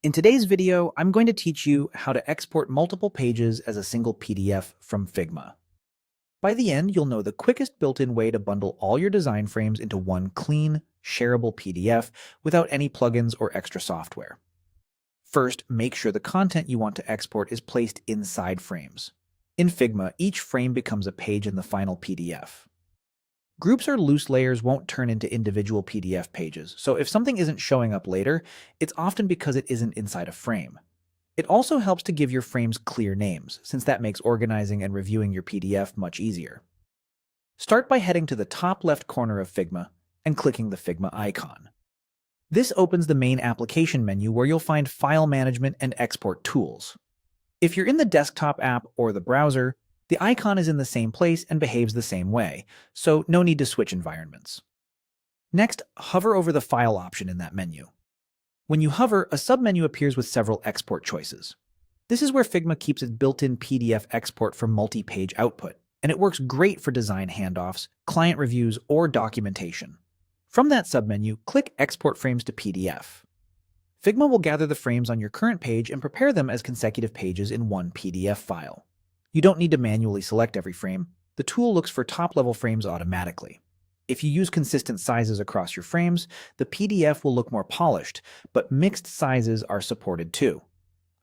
In today's video, I'm going to teach you how to export multiple pages as a single PDF from Figma. By the end, you'll know the quickest built-in way to bundle all your design frames into one clean, shareable PDF without any plugins or extra software. First, make sure the content you want to export is placed inside frames. In Figma, each frame becomes a page in the final PDF. Groups or loose layers won't turn into individual PDF pages, so if something isn't showing up later, it's often because it isn't inside a frame. It also helps to give your frames clear names, since that makes organizing and reviewing your PDF much easier. Start by heading to the top left corner of Figma and clicking the Figma icon. This opens the main application menu where you'll find file management and export tools. If you're in the desktop app or the browser, the icon is in the same place and behaves the same way, so no need to switch environments. Next, hover over the File option in that menu. When you hover, a submenu appears with several export choices. This is where Figma keeps its built-in PDF export for multi-page output, and it works great for design handoffs, client reviews, or documentation. From that submenu, click Export Frames to PDF. Figma will gather the frames on your current page and prepare them as consecutive pages in one PDF file. You don't need to manually select every frame. The tool looks for top-level frames automatically. If you use consistent sizes across your frames, the PDF will look more polished, but mixed sizes are supported too.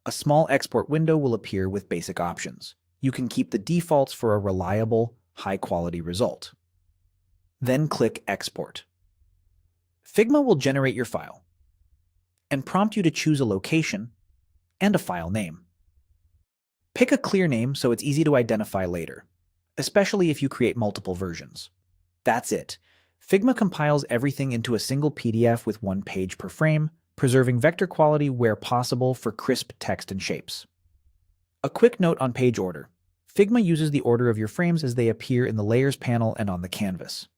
A small export window will appear with basic options. You can keep the defaults for a reliable, high-quality result. Then click Export. Figma will generate your file and prompt you to choose a location and a file name. Pick a clear name so it's easy to identify later, especially if you create multiple versions. That's it. Figma compiles everything into a single PDF with one page per frame, preserving vector quality where possible for crisp text and shapes. A quick note on page order. Figma uses the order of your frames as they appear in the Layers panel and on the canvas.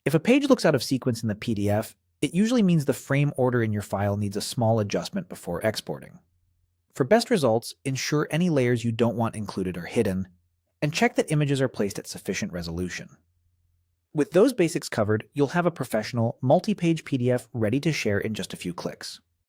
If a page looks out of sequence in the PDF, it usually means the frame order in your file needs a small adjustment before exporting. For best results, ensure any layers you don't want included are hidden, and check that images are placed at sufficient resolution. With those basics covered, you'll have a professional, multi-page PDF ready to share in just a few clicks.